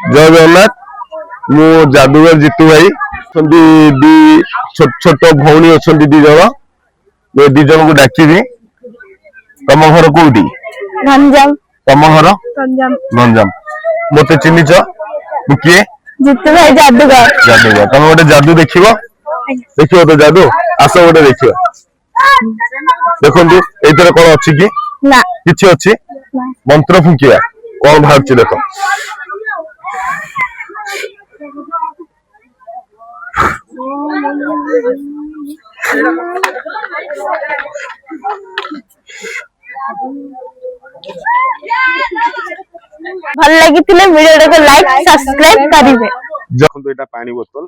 जय जगन्नाथ मु जादूगर जीतू भाई दी छोट भौणी अच्छा दी जन ये दी जन को डाकी तम घर कौटी गंजाम तम घर गंजाम गंजाम मत चिन्हिच मु किए जीतू भाई जादूगर जादूगर तुम गोटे जादू देख तो जादू आस गोटे देख देखु ये कौन अच्छी कि ना किसी अच्छी मंत्र फुंकिया कौन बाहर देख भल लगी वीडियो को लाइक सब्सक्राइब करिवे देखो एटा पानी बोतल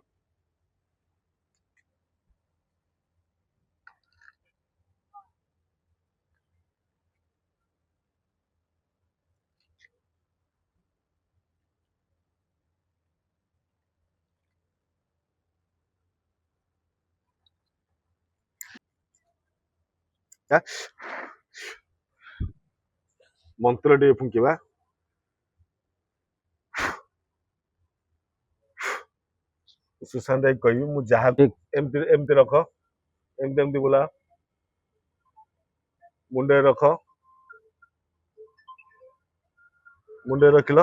मंत्र टे फुंकिबा सुशांत भाई कहबी मु जहा एमती एमती रख एमती एमती बोला मुंडे रख मुंडे रखिल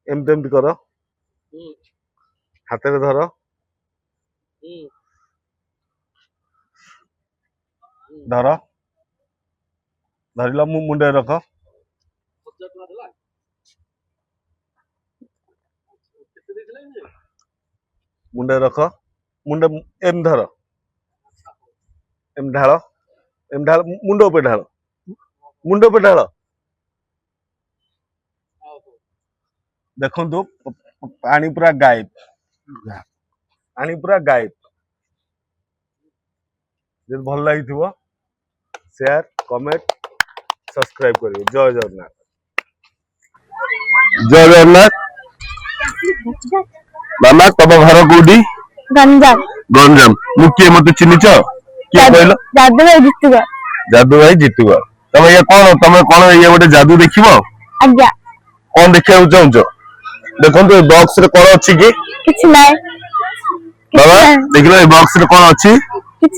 एमती एमती कर हाथ में धर धर धरल मु मुंडे रख मुंडे रख मुंडे एम धर एम ढाल मुंड पे ढाल मुंड पे ढाल देखो पानी पूरा गायब पानी पूरा गायब जो भल लगी शेयर कमेंट सब्सक्राइब करिए जय जगन्नाथ जय जगन्नाथ मामा तम घर कौटी गंजाम गंजाम मु किए मत चिन्हिच किए कहल जादू भाई जीतूगर जादू भाई जीतुगा तम ये कौन ये गोटे जादू देखिबो आज्ञा कौन देखिया चाहूच देखो बॉक्स रे कौन अच्छी कि किछ नाय बाबा देख लो बॉक्स रे कौन अच्छी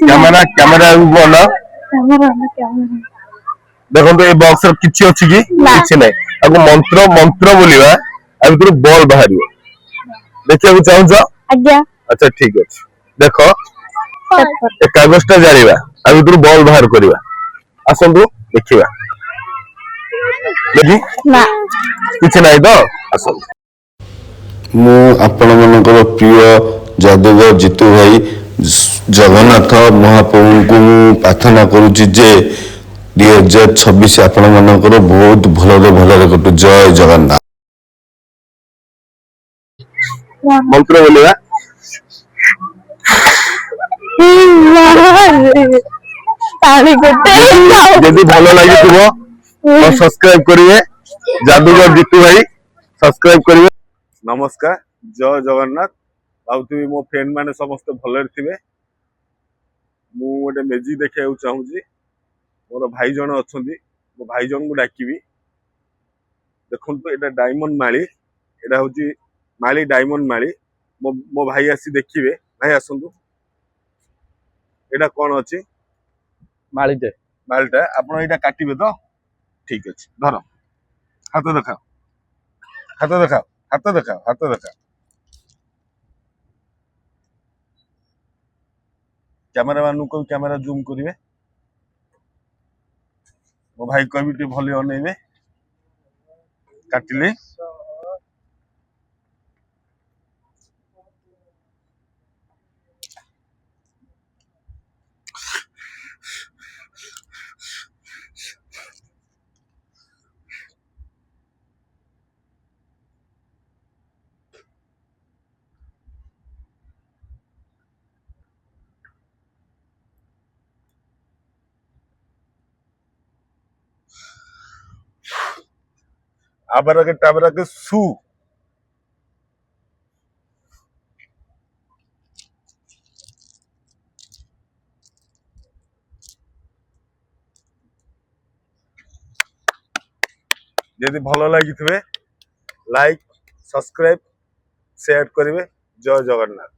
कैमरा कैमरा बोला देखो ये बॉक्स रे किछि अच्छी कि किछि नै आगो मंत्र मंत्र बोलिबा आ भीतर बॉल बाहरियो देखिया चाहूच आज्ञा अच्छा ठीक अछि देखो ए कागजटा जानिबा आ भीतर बॉल बाहर करबा आसंतु देखिबा देखि ना किछि नै तो आसंतु मु आपण मनकर प्रिय जादूगर जीतू भाई जगन्नाथ महाप्रभु को प्रार्थना करुच्ची जे 2026 आपण मनकर बहुत भलरे कटु जय जगन्नाथ मंत्र बोलिबा पानी गोटे यदि भल लगी तो सब्सक्राइब करिए जादूगर जीतू भाई सब्सक्राइब करिए नमस्कार जय जगन्नाथ भावुथि मो फ्रेंड माने समस्त भलरे थिबे मु गोटे मेजिक देखिया चाहूची मोर भाई जन अछंती मो भाई जन को डाकिबी देखंतु एटा डायमंड माली एटा होची माली डायमंड माली मो भाई आसी देखिबे भाई आसंतु एटा कोन अछि मालीटे मालटा आपण एटा काटिबे तो ठीक अछि धर हाथ देखाओ हाथ देखाओ हाथ देखाओ हाथ देखाओ कैमरामैन को कैमरा जूम करिवे मो भाई कहबी टे भले अनेबे काटिले आबरा के टाबरा के सु यदि भल लगी লাইক, সাবস্ক্রাইব, শেয়ার করিবে। জয় জগন্নাথ।